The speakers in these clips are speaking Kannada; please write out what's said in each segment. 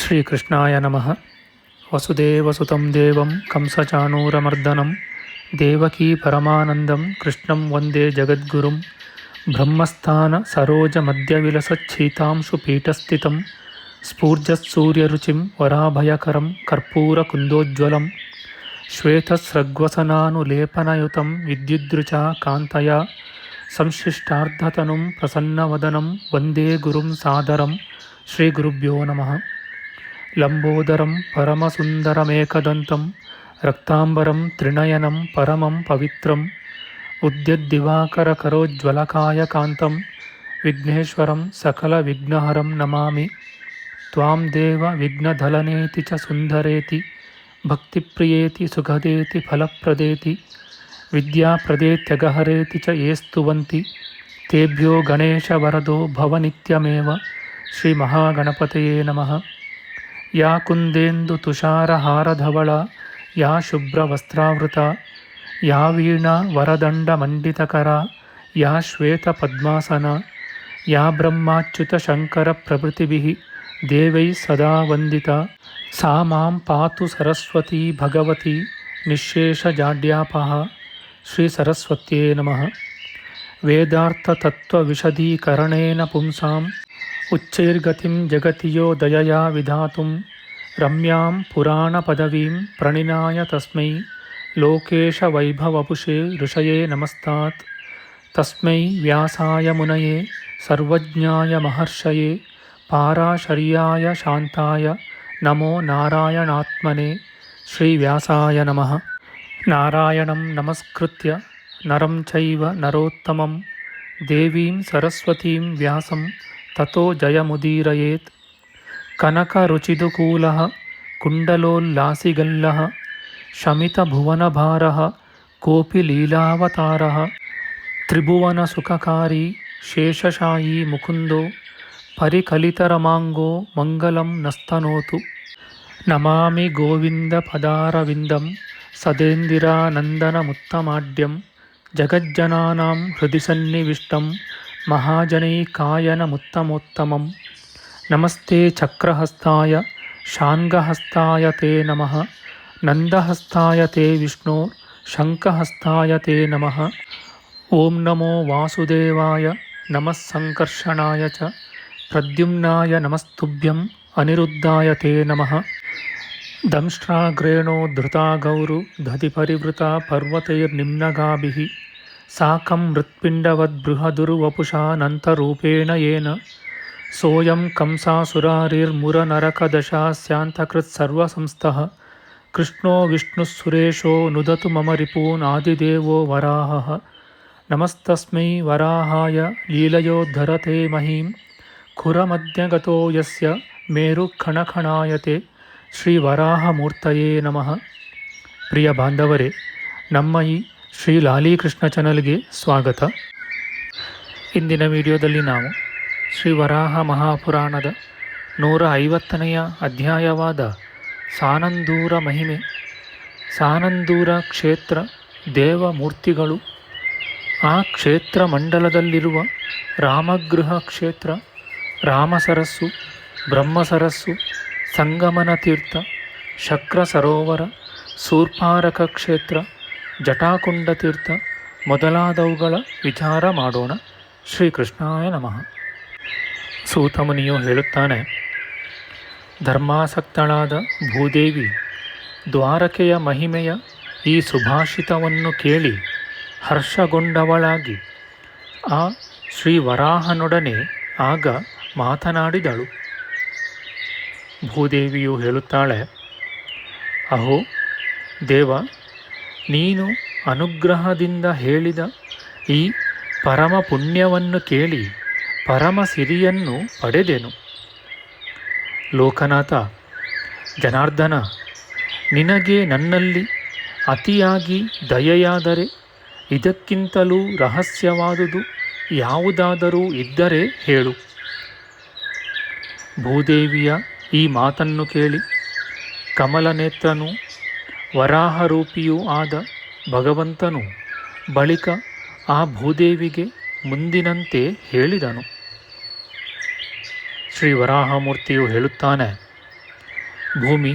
ಶ್ರೀಕೃಷ್ಣಾಯ ನಮಃ. ವಸುದೇವಸುತಂ ದೇವಂ ಕಂಸಚಾಣೂರಮರ್ದನಂ ದೇವಕೀ ಪರಮಾನಂದಂ ಕೃಷ್ಣಂ ವಂದೇ ಜಗದ್ಗುರುಂ. ಬ್ರಹ್ಮಸ್ಥಾನ ಸರೋಜ ಮಧ್ಯವಿಲಸಚ್ಛೀತಾಂಶು ಪೀಠಸ್ಥಿತಂ ಸ್ಫೂರ್ಜತ್ಸೂರ್ಯರುಚಿಂ ವರಾಭಯಕರಂ ಕರ್ಪೂರಕುಂದೋಜ್ವಲಂ ಶ್ವೇತಸ್ರಗ್ವಸನಾನುಲೇಪನಯುತಂ ವಿದ್ಯುದ್ರುಚಾ ಕಾಂತಯಾ ಸಂಶ್ಲಿಷ್ಟಾರ್ಧತನುಂ ಪ್ರಸನ್ನವದನಂ ವಂದೇ ಗುರುಂ ಸಾದರಂ. ಶ್ರೀಗುರುಭ್ಯೋ ನಮಃ. ಲಂಬೋದರಂ ಪರಮಸುಂದರಮೇಕದಂತಂ ರಕ್ತಾಂಬರಂ ತ್ರಿನಯನಂ ಪರಮಂ ಪವಿತ್ರಂ ಉದ್ಯದ್ದಿವಾಕರಕರೋಜ್ವಲಕಾಯಕಾಂತಂ ವಿಘ್ನೇಶ್ವರಂ ಸಕಲವಿಘ್ನಹರಂ ನಮಾಮಿ. ತ್ವಾಂ ದೇವ ವಿಘ್ನಧಲನೇತಿ ಚ ಸುಂದರೇತಿ ಭಕ್ತಿಪ್ರಿಯೇತಿ ಸುಖದೇತಿ ಫಲಪ್ರದೇತಿ ವಿದ್ಯಾಪ್ರದೇತ್ಯಗಹರೇತಿ ಚ ಯೇ ಸ್ತುವಂತಿ ತೇಭ್ಯೋ ಗಣೇಶವರದೋ ಭವನಿತ್ಯಮೇವ. ಶ್ರೀಮಹಾಗಣಪತಯೇ ನಮಃ. ಯಾ ಕುಂದೇಂದು ತುಷಾರಹಾರಧವಳ ಯಾ ಶುಭ್ರವಸ್ತ್ರಾವೃತ ಯಾ ವೀಣಾ ವರದಂಡಮಂಡಿತಕರ ಯಾ ಶ್ವೇತಪದ್ಮಾಸನ ಯಾ ಬ್ರಹ್ಮಾಚ್ಯುತಶಂಕರಪ್ರಭೃತಿಭಿಃ ದೇವೈಃ ಸದಾ ವಂದಿತಾ ಸಾ ಮಾಂ ಪಾತು ಸರಸ್ವತೀ ಭಗವತಿ ನಿಶ್ಶೇಷಜಾಡ್ಯಾಪಃ. ಶ್ರೀ ಸರಸ್ವತ್ಯೇ ನಮಃ. ವೇದಾರ್ಥತತ್ವವಿಶದೀಕರಣೇನ ಪುಂಸಾಂ ಉಚ್ಚೈರ್ಗತಿಂ ಜಗತಿ ಯೋ ದಯಯಾ ವಿಧಾತುಂ ರಮ್ಯಾಂ ಪುರಾಣಪದವೀಂ ಪ್ರಣಿನಾಯ ತಸ್ಮೈ ಲೋಕೇಶವೈಭವಪುಷೇ ಋಷಯೇ ನಮಸ್ತಾತ್. ತಸ್ಮೈ ವ್ಯಾಸಾಯ ಮುನಯೇ ಸರ್ವಜ್ಞಾಯ ಮಹರ್ಷಯೇ ಪಾರಾಶರ್ಯಾಯ ಶಾಂತಾಯ ನಮೋ ನಾರಾಯಣಾತ್ಮನೇ. ಶ್ರೀವ್ಯಾಸಾಯ ನಮಃ. ನಾರಾಯಣಂ ನಮಸ್ಕೃತ್ಯ ನರಂ ಚೈವ ನರೋತ್ತಮಂ ದೇವೀಂ ಸರಸ್ವತೀಂ ವ್ಯಾಸಂ ತತೋ ಜಯಮುದೀರಯೇತ್. ಕನಕರುಚಿದುಕೂಲಃ ಕುಂಡಲೋಲ್ಲಾಸಿಗಲ್ಲಃ ಶಮಿತಭುವನಭಾರಃ ಕೋಪಿ ಲೀಲಾವತಾರಃ ತ್ರಿಭುವನಸುಖಕಾರಿ ಶೇಷಶಾಯೀ ಮುಕುಂದೋ ಪರಿಕಲಿತರಮಾಂಗೋ ಮಂಗಲಂ ನಸ್ತನೋತು. ನಮಾಮಿ ಗೋವಿಂದಪದಾರವಿಂದಂ ಸದೇಂದಿರಾನಂದನಮುತ್ತಮಾಡ್ಯಂ ಜಗಜ್ಜನಾನಾಂ ಹೃದಿ ಸನ್ನಿವಿಷ್ಟಂ ಮಹಾಜನೈಕಾಯನಮುತ್ತಮೋತ್ತಮಂ. ನಮಸ್ತೆ ಚಕ್ರಹಸ್ತಾಯ ಶಾಂಗಹಸ್ತಾಯ ತೇ ನಮಃ. ನಂದಹಸ್ತಾಯ ತೇ ವಿಷ್ಣೋ ಶಂಖಹಸ್ತಾಯ ತೇ ನಮಃ. ಓಂ ನಮೋ ವಾಸುದೇವಾಯ ನಮಃ ಸಂಕರ್ಷಣಾಯ ಚ ಪ್ರದ್ಯುಮ್ನಾಯ ನಮಸ್ತುಭ್ಯಂ ಅನಿರುದ್ಧಾಯ ತೇ ನಮಃ. ದಂಷ್ಟ್ರಾಗ್ರೇಣೋ ಧೃತಾ ಗೌರು ದಧಿಪರಿವೃತಾ ಪರ್ವತೈರ್ನಿಮ್ನಗಾಭಿಃ ಸಾಕಂ ಮೃತ್ಪಿಂಡವದ್ಬೃಹದುರ್ವಪುಷಾನಂತರೂಪೇಣ ಯೇನ ಸೋಯಂ ಕಂಸಾಸುರಾರಿರ್ಮುರನರಕದಶಾಸ್ಯಾಂತಕೃತ್ಸರ್ವಸಂಸ್ಥಃ ಕೃಷ್ಣೋ ವಿಷ್ಣುಃಸುರೇಶೋ ನುದತು ಮಮ ರಿಪೂನ್ ಆದಿದೇವೋ ವರಾಹಃ. ನಮಸ್ತಸ್ಮೈ ವರಾಹಾಯ ಲೀಲಯೋದ್ಧರತೆ ಮಹೀಂ ಖುರಮಧ್ಯಗತೋ ಯಸ್ಯ ಮೇರುಖಣಖಣಾಯತೆ. ಶ್ರೀ ವರಾಹಮೂರ್ತಯೇ ನಮಃ. ಪ್ರಿಯ ಬಾಂಧವರೇ, ನಮ್ಮ ಈ ಶ್ರೀ ಲಾಲೀಕೃಷ್ಣ ಚಾನಲ್ಗೆ ಸ್ವಾಗತ. ಇಂದಿನ ವಿಡಿಯೋದಲ್ಲಿ ನಾವು ಶ್ರೀ ವರಾಹ ಮಹಾಪುರಾಣದ 150ನೆಯ ಅಧ್ಯಾಯವಾದ ಸಾನಂದೂರ ಮಹಿಮೆ, ಸಾನಂದೂರ ಕ್ಷೇತ್ರ ದೇವಮೂರ್ತಿಗಳು, ಆ ಕ್ಷೇತ್ರ ಮಂಡಲದಲ್ಲಿರುವ ರಾಮಗೃಹ ಕ್ಷೇತ್ರ, ರಾಮಸರಸ್ಸು, ಬ್ರಹ್ಮಸರಸ್ಸು, ಸಂಗಮನ ತೀರ್ಥ, ಶಕ್ರ ಸರೋವರ, ಶೂರ್ಪಾರಕ ಕ್ಷೇತ್ರ, ಜಟಾಕುಂಡ ತೀರ್ಥ ಮೊದಲಾದವುಗಳ ವಿಚಾರ ಮಾಡೋಣ. ಶ್ರೀಕೃಷ್ಣಾಯ ನಮಃ. ಸೂತಮುನಿಯು ಹೇಳುತ್ತಾನೆ, ಧರ್ಮಾಸಕ್ತಳಾದ ಭೂದೇವಿ ದ್ವಾರಕೆಯ ಮಹಿಮೆಯ ಈ ಸುಭಾಷಿತವನ್ನು ಕೇಳಿ ಹರ್ಷಗೊಂಡವಳಾಗಿ ಆ ಶ್ರೀ ವರಾಹನೊಡನೆ ಆಗ ಮಾತನಾಡಿದಳು. ಭೂದೇವಿಯು ಹೇಳುತ್ತಾಳೆ, ಅಹೋ ದೇವ, ನೀನು ಅನುಗ್ರಹದಿಂದ ಹೇಳಿದ ಈ ಪರಮ ಪುಣ್ಯವನ್ನು ಕೇಳಿ ಪರಮ ಸಿರಿಯನ್ನು ಪಡೆದೆನು. ಲೋಕನಾಥ ಜನಾರ್ದನ, ನಿನಗೆ ನನ್ನಲ್ಲಿ ಅತಿಯಾಗಿ ದಯೆಯಾದರೆ ಇದಕ್ಕಿಂತಲೂ ರಹಸ್ಯವಾದುದು ಯಾವುದಾದರೂ ಇದ್ದರೆ ಹೇಳು. ಭೂದೇವಿಯ ಈ ಮಾತನ್ನು ಕೇಳಿ ಕಮಲನೇತ್ರನೂ ವರಾಹರೂಪಿಯೂ ಆದ ಭಗವಂತನು ಬಳಿಕ ಆ ಭೂದೇವಿಗೆ ಮುಂದಿನಂತೆ ಹೇಳಿದನು. ಶ್ರೀ ವರಾಹಮೂರ್ತಿಯು ಹೇಳುತ್ತಾನೆ, ಭೂಮಿ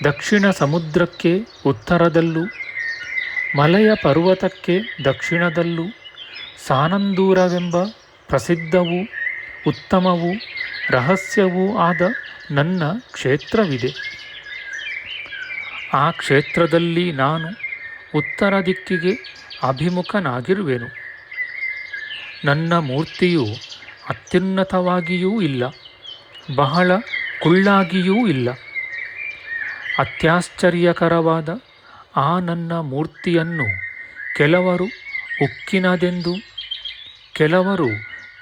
ದಕ್ಷಿಣ ಸಮುದ್ರಕ್ಕೆ ಉತ್ತರದಲ್ಲೂ, ಮಲಯ ಪರ್ವತಕ್ಕೆ ದಕ್ಷಿಣದಲ್ಲೂ ಸಾನಂದೂರವೆಂಬ ಪ್ರಸಿದ್ಧವೂ ಉತ್ತಮವೂ ರಹಸ್ಯವೂ ಆದ ನನ್ನ ಕ್ಷೇತ್ರವಿದೆ. ಆ ಕ್ಷೇತ್ರದಲ್ಲಿ ನಾನು ಉತ್ತರ ದಿಕ್ಕಿಗೆ ಅಭಿಮುಖನಾಗಿರುವೆನು. ನನ್ನ ಮೂರ್ತಿಯು ಅತ್ಯುನ್ನತವಾಗಿಯೂ ಇಲ್ಲ, ಬಹಳ ಕುಳ್ಳಾಗಿಯೂ ಇಲ್ಲ. ಅತ್ಯಾಶ್ಚರ್ಯಕರವಾದ ಆ ನನ್ನ ಮೂರ್ತಿಯನ್ನು ಕೆಲವರು ಉಕ್ಕಿನದೆಂದು, ಕೆಲವರು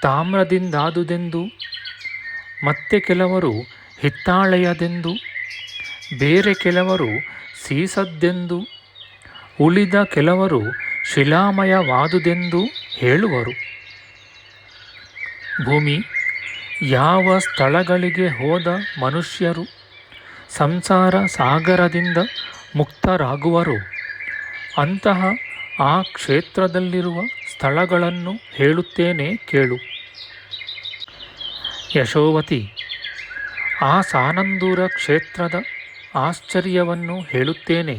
ತಾಮ್ರದಿಂದಾದುದೆಂದು, ಮತ್ತೆ ಕೆಲವರು ಹಿತ್ತಾಳೆಯದೆಂದು, ಬೇರೆ ಕೆಲವರು ಸೀಸದ್ದೆಂದು, ಉಳಿದ ಕೆಲವರು ಶಿಲಾಮಯವಾದುದೆಂದು ಹೇಳುವರು. ಭೂಮಿ, ಯಾವ ಸ್ಥಳಗಳಿಗೆ ಹೋದ ಮನುಷ್ಯರು ಸಂಸಾರ ಸಾಗರದಿಂದ ಮುಕ್ತರಾಗುವರೋ ಅಂತಹ ಆ ಕ್ಷೇತ್ರದಲ್ಲಿರುವ ಸ್ಥಳಗಳನ್ನು ಹೇಳುತ್ತೇನೆ ಕೇಳು. ಯಶೋವತಿ, ಆ ಸಾನಂದೂರ ಕ್ಷೇತ್ರದ ಆಶ್ಚರ್ಯವನ್ನು ಹೇಳುತ್ತೇನೆ.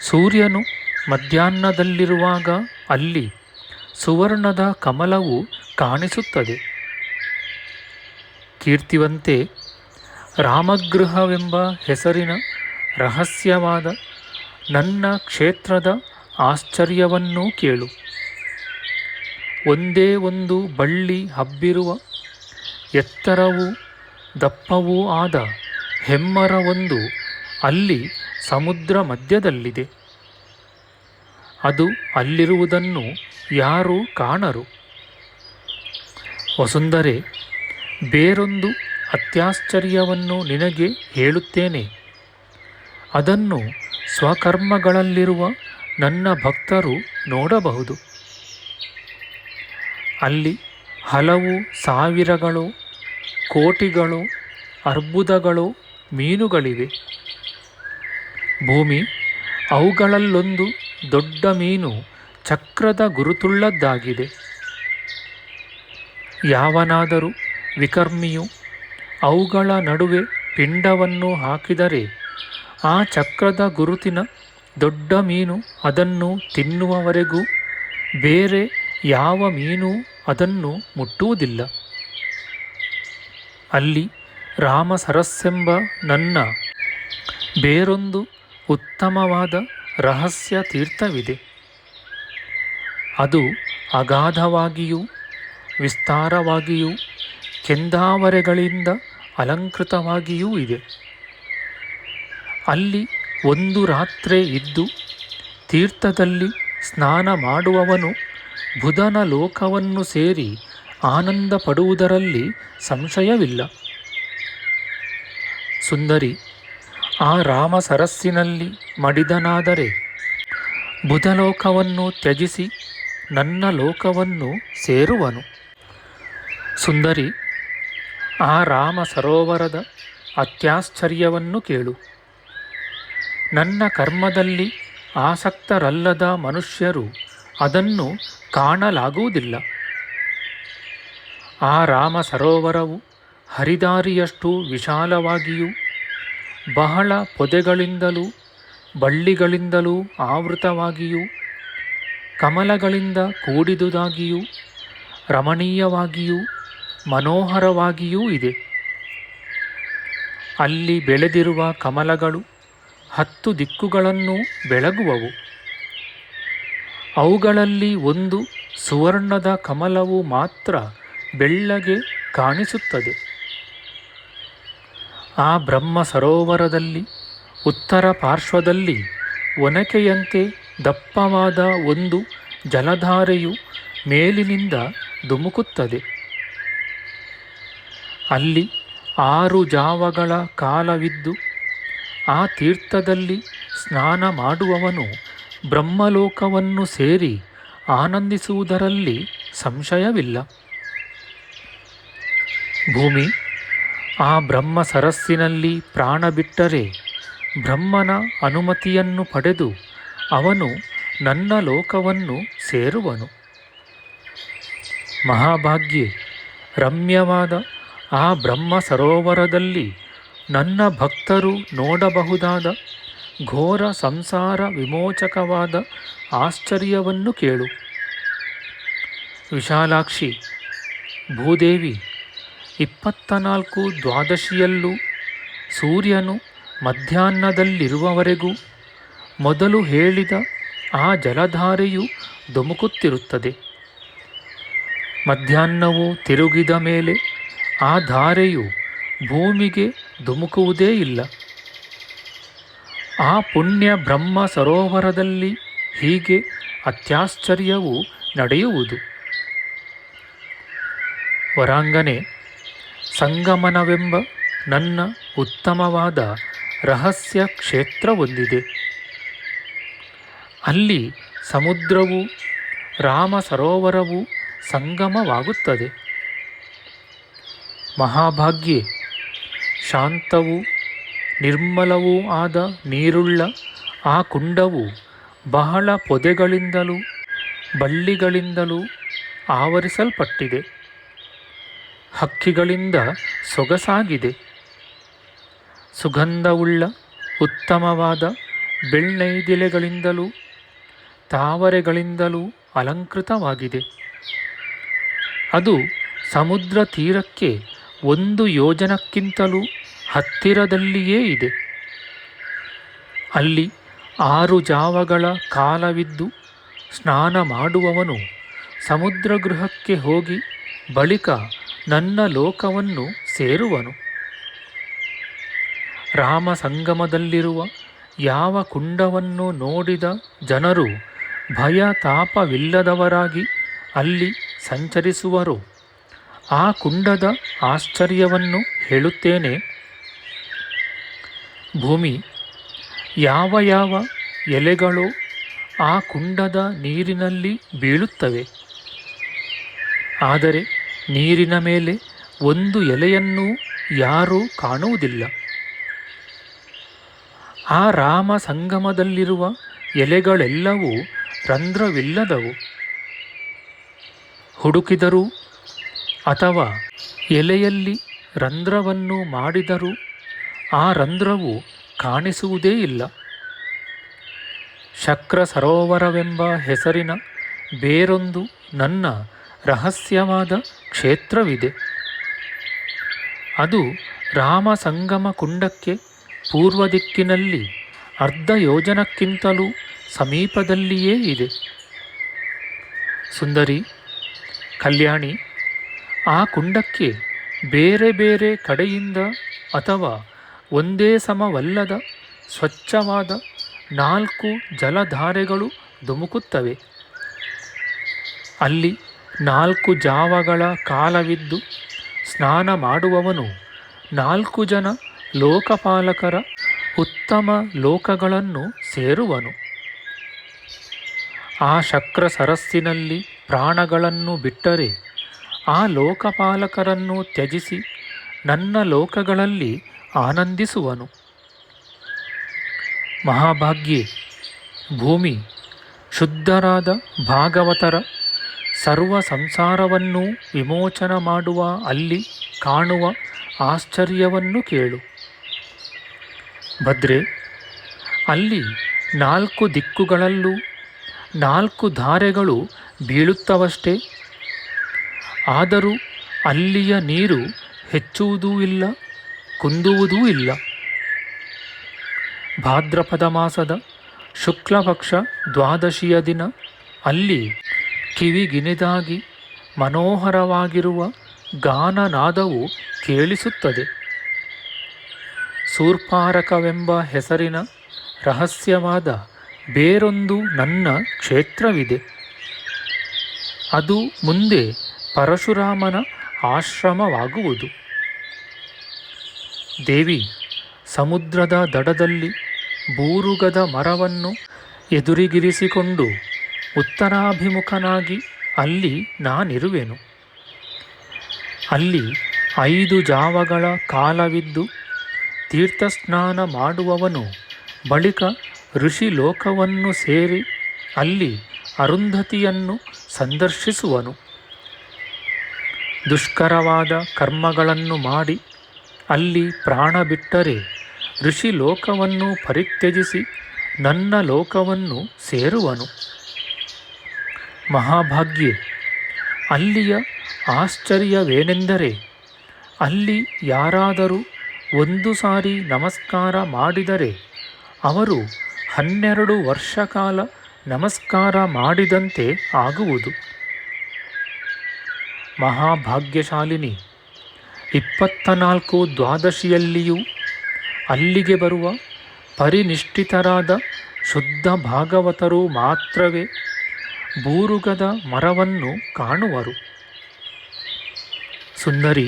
ಸೂರ್ಯನು ಮಧ್ಯಾಹ್ನದಲ್ಲಿರುವಾಗ ಅಲ್ಲಿ ಸುವರ್ಣದ ಕಮಲವು ಕಾಣಿಸುತ್ತದೆ. ಕೀರ್ತಿವಂತೆ, ರಾಮಗೃಹವೆಂಬ ಹೆಸರಿನ ರಹಸ್ಯವಾದ ನನ್ನ ಕ್ಷೇತ್ರದ ಆಶ್ಚರ್ಯವನ್ನೂ ಕೇಳು. ಒಂದೇ ಒಂದು ಬಳ್ಳಿ ಹಬ್ಬಿರುವ ಎತ್ತರವೂ ದಪ್ಪವೂ ಆದ ಹೆಮ್ಮರವೊಂದು ಅಲ್ಲಿ ಸಮುದ್ರ ಮಧ್ಯದಲ್ಲಿದೆ. ಅದು ಅಲ್ಲಿರುವುದನ್ನು ಯಾರೂ ಕಾಣರು. ವಸುಂಧರೆ, ಬೇರೊಂದು ಅತ್ಯಾಶ್ಚರ್ಯವನ್ನು ನಿನಗೆ ಹೇಳುತ್ತೇನೆ. ಅದನ್ನು ಸ್ವಕರ್ಮಗಳಲ್ಲಿರುವ ನನ್ನ ಭಕ್ತರು ನೋಡಬಹುದು. ಅಲ್ಲಿ ಹಲವು ಸಾವಿರಗಳೋ ಕೋಟಿಗಳೋ ಅರ್ಬುದಗಳೋ ಮೀನುಗಳಿವೆ. ಭೂಮಿ, ಅವುಗಳಲ್ಲೊಂದು ದೊಡ್ಡ ಮೀನು ಚಕ್ರದ ಗುರುತುಳ್ಳದ್ದಾಗಿದೆ. ಯಾವನಾದರೂ ವಿಕರ್ಮಿಯು ಅವುಗಳ ನಡುವೆ ಪಿಂಡವನ್ನು ಹಾಕಿದರೆ ಆ ಚಕ್ರದ ಗುರುತಿನ ದೊಡ್ಡ ಮೀನು ಅದನ್ನು ತಿನ್ನುವವರೆಗೂ ಬೇರೆ ಯಾವ ಮೀನೂ ಅದನ್ನು ಮುಟ್ಟುವುದಿಲ್ಲ. ಅಲ್ಲಿ ರಾಮಸರಸ್ಸೆಂಬ ನನ್ನ ಬೇರೊಂದು ಉತ್ತಮವಾದ ರಹಸ್ಯ ತೀರ್ಥವಿದೆ. ಅದು ಅಗಾಧವಾಗಿಯೂ ವಿಸ್ತಾರವಾಗಿಯೂ ಕೆಂದಾವರೆಗಳಿಂದ ಅಲಂಕೃತವಾಗಿಯೂ ಇದೆ. ಅಲ್ಲಿ ಒಂದು ರಾತ್ರಿ ಇದ್ದು ತೀರ್ಥದಲ್ಲಿ ಸ್ನಾನ ಮಾಡುವವನು ಬುಧನ ಲೋಕವನ್ನು ಸೇರಿ ಆನಂದ ಪಡುವುದರಲ್ಲಿ ಸಂಶಯವಿಲ್ಲ. ಸುಂದರಿ, ಆ ರಾಮಸರಸ್ಸಿನಲ್ಲಿ ಮಡಿದನಾದರೆ ಬುಧಲೋಕವನ್ನು ತ್ಯಜಿಸಿ ನನ್ನ ಲೋಕವನ್ನು ಸೇರುವನು. ಸುಂದರಿ, ಆ ರಾಮ ಸರೋವರದ ಅತ್ಯಾಶ್ಚರ್ಯವನ್ನು ಕೇಳು. ನನ್ನ ಕರ್ಮದಲ್ಲಿ ಆಸಕ್ತರಲ್ಲದ ಮನುಷ್ಯರು ಅದನ್ನು ಕಾಣಲಾಗುವುದಿಲ್ಲ. ಆ ರಾಮ ಸರೋವರವು ಹರಿದಾರಿಯಷ್ಟು ವಿಶಾಲವಾಗಿಯೂ ಬಹಳ ಪೊದೆಗಳಿಂದಲೂ ಬಳ್ಳಿಗಳಿಂದಲೂ ಆವೃತವಾಗಿಯೂ ಕಮಲಗಳಿಂದ ಕೂಡಿದುದಾಗಿಯೂ ರಮಣೀಯವಾಗಿಯೂ ಮನೋಹರವಾಗಿಯೂ ಇದೆ. ಅಲ್ಲಿ ಬೆಳೆದಿರುವ ಕಮಲಗಳು 10 ದಿಕ್ಕುಗಳನ್ನು ಬೆಳಗುವವು. ಅವುಗಳಲ್ಲಿ ಒಂದು ಸುವರ್ಣದ ಕಮಲವು ಮಾತ್ರ ಬೆಳ್ಳಗೆ ಕಾಣಿಸುತ್ತದೆ. ಆ ಬ್ರಹ್ಮ ಸರೋವರದಲ್ಲಿ ಉತ್ತರ ಪಾರ್ಶ್ವದಲ್ಲಿ ಒನಕೆಯಂತೆ ದಪ್ಪವಾದ ಒಂದು ಜಲಧಾರೆಯು ಮೇಲಿನಿಂದ ಧುಮುಕುತ್ತದೆ. ಅಲ್ಲಿ 6 ಜಾವಗಳ ಕಾಲವಿದ್ದು ಆ ತೀರ್ಥದಲ್ಲಿ ಸ್ನಾನ ಮಾಡುವವನು ಬ್ರಹ್ಮಲೋಕವನ್ನು ಸೇರಿ ಆನಂದಿಸುವುದರಲ್ಲಿ ಸಂಶಯವಿಲ್ಲ. ಭೂಮಿ, ಆ ಬ್ರಹ್ಮ ಸರಸ್ಸಿನಲ್ಲಿ ಪ್ರಾಣ ಬಿಟ್ಟರೆ ಬ್ರಹ್ಮನ ಅನುಮತಿಯನ್ನು ಪಡೆದು ಅವನು ನನ್ನ ಲೋಕವನ್ನು ಸೇರುವನು. ಮಹಾಭಾಗ್ಯೆ, ರಮ್ಯವಾದ ಆ ಬ್ರಹ್ಮ ಸರೋವರದಲ್ಲಿ ನನ್ನ ಭಕ್ತರು ನೋಡಬಹುದಾದ ಘೋರ ಸಂಸಾರ ವಿಮೋಚಕವಾದ ಆಶ್ಚರ್ಯವನ್ನು ಕೇಳು. ವಿಶಾಲಾಕ್ಷಿ, ಭೂದೇವಿ 24 ದ್ವಾದಶಿಯಲ್ಲೂ ಸೂರ್ಯನು ಮಧ್ಯಾಹ್ನದಲ್ಲಿರುವವರೆಗೂ ಮೊದಲು ಹೇಳಿದ ಆ ಜಲಧಾರೆಯು ಧುಮುಕುತ್ತಿರುತ್ತದೆ. ಮಧ್ಯಾಹ್ನವು ತಿರುಗಿದ ಮೇಲೆ ಆ ಧಾರೆಯು ಭೂಮಿಗೆ ಧುಮುಕುವುದೇ ಇಲ್ಲ. ಆ ಪುಣ್ಯ ಬ್ರಹ್ಮ ಸರೋವರದಲ್ಲಿ ಹೀಗೆ ಅತ್ಯಾಶ್ಚರ್ಯವು ನಡೆಯುವುದು. ವರಾಂಗನೆ, ಸಂಗಮನವೆಂಬ ನನ್ನ ಉತ್ತಮವಾದ ರಹಸ್ಯ ಕ್ಷೇತ್ರವೊಂದಿದೆ. ಅಲ್ಲಿ ಸಮುದ್ರವು ರಾಮ ಸರೋವರವು ಸಂಗಮವಾಗುತ್ತದೆ. ಮಹಾಭಾಗ್ಯೆ, ಶಾಂತವೂ ನಿರ್ಮಲವೂ ಆದ ನೀರುಳ್ಳ ಆ ಕುಂಡವು ಬಹಳ ಪೊದೆಗಳಿಂದಲೂ ಬಳ್ಳಿಗಳಿಂದಲೂ ಆವರಿಸಲ್ಪಟ್ಟಿದೆ. ಹಕ್ಕಿಗಳಿಂದ ಸೊಗಸಾಗಿದೆ. ಸುಗಂಧವುಳ್ಳ ಉತ್ತಮವಾದ ಬೆಳ್ನೈದಿಲೆಗಳಿಂದಲೂ ತಾವರೆಗಳಿಂದಲೂ ಅಲಂಕೃತವಾಗಿದೆ. ಅದು ಸಮುದ್ರ ತೀರಕ್ಕೆ 1 ಯೋಜನಕ್ಕಿಂತಲೂ ಹತ್ತಿರದಲ್ಲಿಯೇ ಇದೆ. ಅಲ್ಲಿ 6 ಜಾವಗಳ ಕಾಲವಿದ್ದು ಸ್ನಾನ ಮಾಡುವವನು ಸಮುದ್ರ ಗೃಹಕ್ಕೆ ಹೋಗಿ ಬಳಿಕ ನನ್ನ ಲೋಕವನ್ನು ಸೇರುವನು. ರಾಮ ಸಂಗಮದಲ್ಲಿರುವ ಯಾವ ಕುಂಡವನ್ನು ನೋಡಿದ ಜನರು ಭಯ ತಾಪವಿಲ್ಲದವರಾಗಿ ಅಲ್ಲಿ ಸಂಚರಿಸುವರೋ ಆ ಕುಂಡದ ಆಶ್ಚರ್ಯವನ್ನು ಹೇಳುತ್ತೇನೆ. ಭೂಮಿ, ಯಾವ ಯಾವ ಎಲೆಗಳು ಆ ಕುಂಡದ ನೀರಿನಲ್ಲಿ ಬೀಳುತ್ತವೆ. ಆದರೆ ನೀರಿನ ಮೇಲೆ 1 ಎಲೆಯನ್ನೂ ಯಾರೂ ಕಾಣುವುದಿಲ್ಲ. ಆ ರಾಮ ಸಂಗಮದಲ್ಲಿರುವ ಎಲೆಗಳೆಲ್ಲವೂ ರಂಧ್ರವಿಲ್ಲದವು. ಹುಡುಕಿದರೂ ಅಥವಾ ಎಲೆಯಲ್ಲಿ ರಂಧ್ರವನ್ನು ಮಾಡಿದರೂ ಆ ರಂಧ್ರವು ಕಾಣಿಸುವುದೇ ಇಲ್ಲ. ಶಕ್ರ ಸರೋವರವೆಂಬ ಹೆಸರಿನ ಬೇರೊಂದು ನನ್ನ ರಹಸ್ಯವಾದ ಕ್ಷೇತ್ರವಿದೆ. ಅದು ರಾಮ ಸಂಗಮ ಕುಂಡಕ್ಕೆ ಪೂರ್ವ ದಿಕ್ಕಿನಲ್ಲಿ 1/2 ಯೋಜನಕ್ಕಿಂತಲೂ ಸಮೀಪದಲ್ಲಿಯೇ ಇದೆ. ಸುಂದರಿ, ಕಲ್ಯಾಣಿ, ಆ ಕುಂಡಕ್ಕೆ ಬೇರೆ ಬೇರೆ ಕಡೆಯಿಂದ ಅಥವಾ ಒಂದೇ ಸಮವಲ್ಲದ ಸ್ವಚ್ಛವಾದ 4 ಜಲಧಾರೆಗಳು ಧುಮುಕುತ್ತವೆ. ಅಲ್ಲಿ 4 ಜಾವಗಳ ಕಾಲವಿದ್ದು ಸ್ನಾನ ಮಾಡುವವನು 4 ಜನ ಲೋಕಪಾಲಕರ ಉತ್ತಮ ಲೋಕಗಳನ್ನು ಸೇರುವನು. ಆ ಶಕ್ರ ಸರಸ್ಸಿನಲ್ಲಿ ಪ್ರಾಣಗಳನ್ನು ಬಿಟ್ಟರೆ ಆ ಲೋಕಪಾಲಕರನ್ನು ತ್ಯಜಿಸಿ ನನ್ನ ಲೋಕಗಳಲ್ಲಿ ಆನಂದಿಸುವನು. ಮಹಾಭಾಗ್ಯೆ, ಭೂಮಿ, ಶುದ್ಧರಾದ ಭಾಗವತರ ಸರ್ವ ಸಂಸಾರವನ್ನೂ ವಿಮೋಚನ ಮಾಡುವ ಅಲ್ಲಿ ಕಾಣುವ ಆಶ್ಚರ್ಯವನ್ನು ಕೇಳು. ಭದ್ರೆ, ಅಲ್ಲಿ 4 ದಿಕ್ಕುಗಳಲ್ಲೂ 4 ಧಾರೆಗಳು ಬೀಳುತ್ತವಷ್ಟೇ. ಆದರೂ ಅಲ್ಲಿಯ ನೀರು ಹೆಚ್ಚುವುದೂ ಇಲ್ಲ, ಕುಂದುವುದೂ ಇಲ್ಲ. ಭಾದ್ರಪದ ಮಾಸದ ಶುಕ್ಲಪಕ್ಷ ದ್ವಾದಶಿಯ ದಿನ ಅಲ್ಲಿ ಕಿವಿಗಿನಿದಾಗಿ ಮನೋಹರವಾಗಿರುವ ಗಾನನಾದವು ಕೇಳಿಸುತ್ತದೆ. ಶೂರ್ಪಾರಕವೆಂಬ ಹೆಸರಿನ ರಹಸ್ಯವಾದ ಬೇರೊಂದು ನನ್ನ ಕ್ಷೇತ್ರವಿದೆ. ಅದು ಮುಂದೆ ಪರಶುರಾಮನ ಆಶ್ರಮವಾಗುವುದು. ದೇವಿ, ಸಮುದ್ರದ ದಡದಲ್ಲಿ ಬೂರುಗದ ಮರವನ್ನು ಎದುರಿಗಿರಿಸಿಕೊಂಡು ಉತ್ತರಾಭಿಮುಖನಾಗಿ ಅಲ್ಲಿ ನಾನಿರುವೆನು. ಅಲ್ಲಿ 5 ಜಾವಗಳ ಕಾಲವಿದ್ದು ತೀರ್ಥಸ್ನಾನ ಮಾಡುವವನು ಬಳಿಕ ಋಷಿ ಲೋಕವನ್ನು ಸೇರಿ ಅಲ್ಲಿ ಅರುಂಧತಿಯನ್ನು ಸಂದರ್ಶಿಸುವನು. ದುಷ್ಕರವಾದ ಕರ್ಮಗಳನ್ನು ಮಾಡಿ ಅಲ್ಲಿ ಪ್ರಾಣ ಬಿಟ್ಟರೆ ಋಷಿ ಲೋಕವನ್ನು ಪರಿತ್ಯಜಿಸಿ ನನ್ನ ಲೋಕವನ್ನು ಸೇರುವನು. ಮಹಾಭಾಗ್ಯೆ, ಅಲ್ಲಿಯ ಆಶ್ಚರ್ಯವೇನೆಂದರೆ ಅಲ್ಲಿ ಯಾರಾದರೂ ಒಂದು ಸಾರಿ ನಮಸ್ಕಾರ ಮಾಡಿದರೆ ಅವರು 12 ವರ್ಷ ಕಾಲ ನಮಸ್ಕಾರ ಮಾಡಿದಂತೆ ಆಗುವುದು. ಮಹಾಭಾಗ್ಯಶಾಲಿನಿ, 24 ದ್ವಾದಶಿಯಲ್ಲಿಯೂ ಅಲ್ಲಿಗೆ ಬರುವ ಪರಿನಿಷ್ಠಿತರಾದ ಶುದ್ಧ ಭಾಗವತರು ಮಾತ್ರವೇ ಬೂರುಗದ ಮರವನ್ನು ಕಾಣುವರು. ಸುಂದರಿ,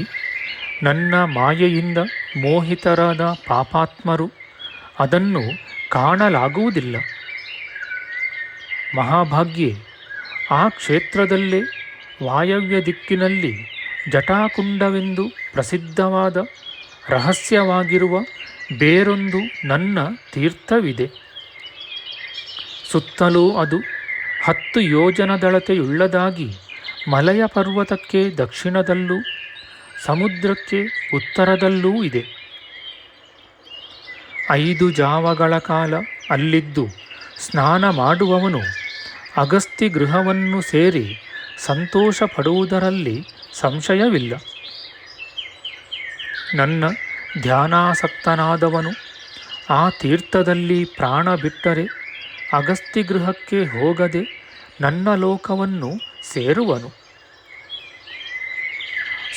ನನ್ನ ಮಾಯೆಯಿಂದ ಮೋಹಿತರಾದ ಪಾಪಾತ್ಮರು ಅದನ್ನು ಕಾಣಲಾಗುವುದಿಲ್ಲ. ಮಹಾಭಾಗ್ಯೆ, ಆ ಕ್ಷೇತ್ರದಲ್ಲೇ ವಾಯವ್ಯ ದಿಕ್ಕಿನಲ್ಲಿ ಜಟಾಕುಂಡವೆಂದು ಪ್ರಸಿದ್ಧವಾದ ರಹಸ್ಯವಾಗಿರುವ ಬೇರೊಂದು ನನ್ನ ತೀರ್ಥವಿದೆ. ಸುತ್ತಲೂ ಅದು 10 ಯೋಜನದಳತೆಯುಳ್ಳದಾಗಿ ಮಲಯ ಪರ್ವತಕ್ಕೆ ದಕ್ಷಿಣದಲ್ಲೂ ಸಮುದ್ರಕ್ಕೆ ಉತ್ತರದಲ್ಲೂ ಇದೆ. 5 ಜಾವಗಳ ಕಾಲ ಅಲ್ಲಿದ್ದು ಸ್ನಾನ ಮಾಡುವವನು ಅಗಸ್ತ್ಯ ಗೃಹವನ್ನು ಸೇರಿ ಸಂತೋಷ ಪಡುವುದರಲ್ಲಿ ಸಂಶಯವಿಲ್ಲ. ನನ್ನ ಧ್ಯಾನಾಸಕ್ತನಾದವನು ಆ ತೀರ್ಥದಲ್ಲಿ ಪ್ರಾಣ ಬಿಟ್ಟರೆ ಅಗಸ್ತ್ಯ ಗೃಹಕ್ಕೆ ಹೋಗದೆ ನನ್ನ ಲೋಕವನ್ನು ಸೇರುವನು.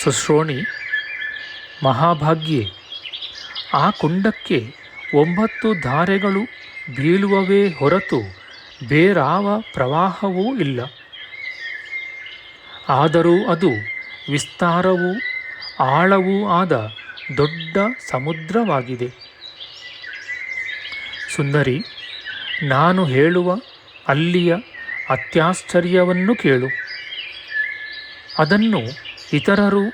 ಸುಶ್ರೋಣಿ, ಮಹಾಭಾಗ್ಯೆ, ಆ ಕುಂಡಕ್ಕೆ 9 ಧಾರೆಗಳು ಬೀಳುವವೇ ಹೊರತು ಬೇರಾವ ಪ್ರವಾಹವೂ ಇಲ್ಲ. ಆದರೂ ಅದು ವಿಸ್ತಾರವೂ ಆಳವೂ ಆದ ದೊಡ್ಡ ಸಮುದ್ರವಾಗಿದೆ. ಸುಂದರಿ, ನಾನು ಹೇಳುವ ಅಲ್ಲಿಯ ಅತ್ಯಾಶ್ಚರ್ಯವನ್ನು ಕೇಳು. ಅದನ್ನು ಇತರರು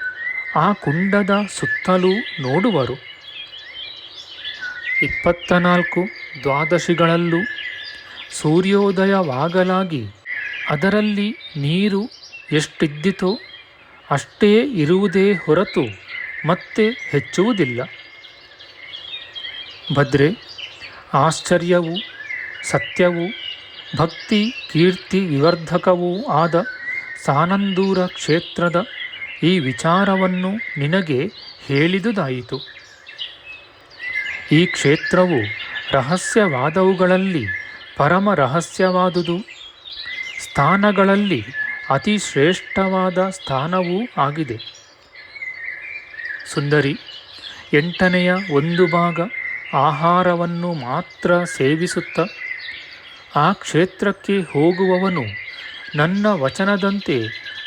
ಆ ಕುಂಡದ ಸುತ್ತಲೂ ನೋಡುವರು. 24 ದ್ವಾದಶಿಗಳಲ್ಲೂ ಸೂರ್ಯೋದಯವಾಗಲಾಗಿ ಅದರಲ್ಲಿ ನೀರು ಎಷ್ಟಿದ್ದಿತೋ ಅಷ್ಟೇ ಇರುವುದೇ ಹೊರತು ಮತ್ತೆ ಹೆಚ್ಚುವುದಿಲ್ಲ. ಭದ್ರೆ, ಆಶ್ಚರ್ಯವೂ ಸತ್ಯವೂ ಭಕ್ತಿ ಕೀರ್ತಿ ವಿವರ್ಧಕವೂ ಆದ ಸಾನಂದೂರ ಕ್ಷೇತ್ರದ ಈ ವಿಚಾರವನ್ನು ನಿನಗೆ ಹೇಳಿದುದಾಯಿತು. ಈ ಕ್ಷೇತ್ರವು ರಹಸ್ಯವಾದವುಗಳಲ್ಲಿ ಪರಮ ರಹಸ್ಯವಾದುದು, ಸ್ಥಾನಗಳಲ್ಲಿ ಅತಿ ಶ್ರೇಷ್ಠವಾದ ಸ್ಥಾನವೂ ಆಗಿದೆ. ಸುಂದರಿ, 8ನೇ 1 ಭಾಗ ಆಹಾರವನ್ನು ಮಾತ್ರ ಸೇವಿಸುತ್ತ ಆ ಕ್ಷೇತ್ರಕ್ಕೆ ಹೋಗುವವನು ನನ್ನ ವಚನದಂತೆ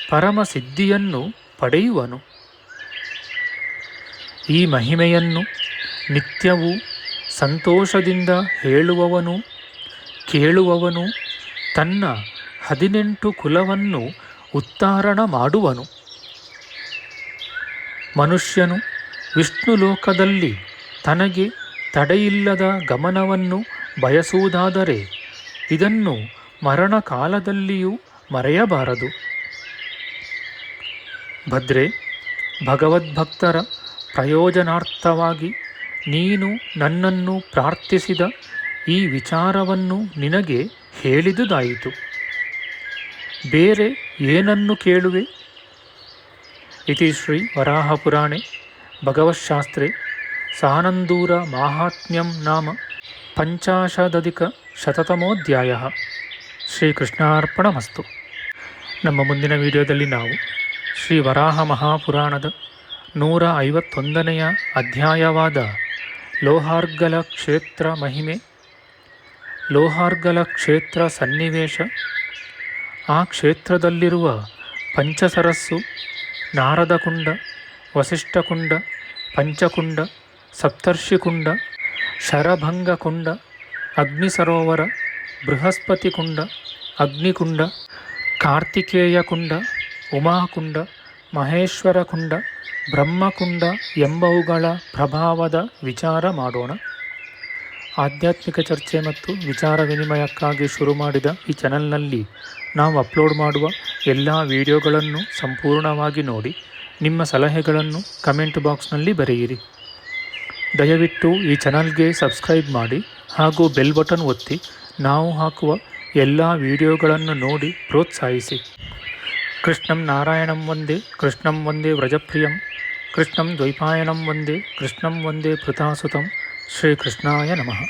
ಪರಮಸಿದ್ಧಿಯನ್ನು ಪಡೆಯುವನು. ಈ ಮಹಿಮೆಯನ್ನು ನಿತ್ಯವೂ ಸಂತೋಷದಿಂದ ಹೇಳುವವನು ಕೇಳುವವನು ತನ್ನ 18 ಕುಲವನ್ನು ಉತ್ತಾರಣ ಮಾಡುವನು. ಮನುಷ್ಯನು ವಿಷ್ಣು ಲೋಕದಲ್ಲಿ ತನಗೆ ತಡೆಯಿಲ್ಲದ ಗಮನವನ್ನು ಬಯಸುವುದಾದರೆ ಇದನ್ನು ಮರಣಕಾಲದಲ್ಲಿಯೂ ಮರೆಯಬಾರದು. ಭದ್ರೆ, ಭಗವದ್ಭಕ್ತರ ಪ್ರಯೋಜನಾರ್ಥವಾಗಿ ನೀನು ನನ್ನನ್ನು ಪ್ರಾರ್ಥಿಸಿದ ಈ ವಿಚಾರವನ್ನು ನಿನಗೆ ಹೇಳಿದುದಾಯಿತು. ಬೇರೆ ಏನನ್ನು ಕೇಳುವೆ? ಇತಿ ಶ್ರೀ ವರಾಹಪುರಾಣೆ ಭಗವತ್ಶಾಸ್ತ್ರೆ ಸಾನಂದೂರ ಮಾಹಾತ್ಮ್ಯಂ ನಾಮ 85 ಶ್ರೀಕೃಷ್ಣಾರ್ಪಣಮಸ್ತು. ನಮ್ಮ ಮುಂದಿನ ವಿಡಿಯೋದಲ್ಲಿ ನಾವು ಶ್ರೀ ವರಾಹ ಮಹಾಪುರಾಣದ 151ನೇ ಅಧ್ಯಾಯವಾದ ಲೋಹಾರ್ಗಲ ಕ್ಷೇತ್ರ ಮಹಿಮೆ, ಲೋಹಾರ್ಗಲ ಕ್ಷೇತ್ರ ಸನ್ನಿವೇಶ, ಆ ಕ್ಷೇತ್ರದಲ್ಲಿರುವ ಪಂಚಸರಸ್ಸು, ನಾರದಕುಂಡ, ವಸಿಷ್ಠಕುಂಡ, ಪಂಚಕುಂಡ, ಸಪ್ತರ್ಷಿಕುಂಡ, ಶರಭಂಗಕುಂಡ, ಅಗ್ನಿಸರೋವರ, ಬೃಹಸ್ಪತಿಕುಂಡ, ಅಗ್ನಿಕುಂಡ, ಕಾರ್ತಿಕೇಯಕುಂಡ, ಉಮಾಕುಂಡ, ಮಹೇಶ್ವರಕುಂಡ, ಬ್ರಹ್ಮಕುಂಡ ಎಂಬವುಗಳ ಪ್ರಭಾವದ ವಿಚಾರ ಮಾಡೋಣ. ಆಧ್ಯಾತ್ಮಿಕ ಚರ್ಚೆ ಮತ್ತು ವಿಚಾರ ವಿನಿಮಯಕ್ಕಾಗಿ ಶುರು ಮಾಡಿದ ಈ ಚಾನಲ್ನಲ್ಲಿ ನಾವು ಅಪ್ಲೋಡ್ ಮಾಡುವ ಎಲ್ಲ ವಿಡಿಯೋಗಳನ್ನು ಸಂಪೂರ್ಣವಾಗಿ ನೋಡಿ ನಿಮ್ಮ ಸಲಹೆಗಳನ್ನು ಕಮೆಂಟ್ ಬಾಕ್ಸ್ನಲ್ಲಿ ಬರೆಯಿರಿ. ದಯವಿಟ್ಟು ಈ ಚಾನಲ್ಗೆ ಸಬ್ಸ್ಕ್ರೈಬ್ ಮಾಡಿ ಹಾಗೂ ಬೆಲ್ ಬಟನ್ ಒತ್ತಿ ನಾವು ಹಾಕುವ ಎಲ್ಲ ವಿಡಿಯೋಗಳನ್ನು ನೋಡಿ ಪ್ರೋತ್ಸಾಹಿಸಿ. ಕೃಷ್ಣಂ ನಾರಾಯಣಂ ವಂದೇ ಕೃಷ್ಣಂ ವಂದೇ ವ್ರಜಪ್ರಿಯಂ ಕೃಷ್ಣಂ ದ್ವೈಪಾಯನಂ ವಂದೇ ಕೃಷ್ಣಂ ವಂದೇ ಪೃಥಾಸುತಂ. ಶ್ರೀಕೃಷ್ಣಾಯ ನಮಃ.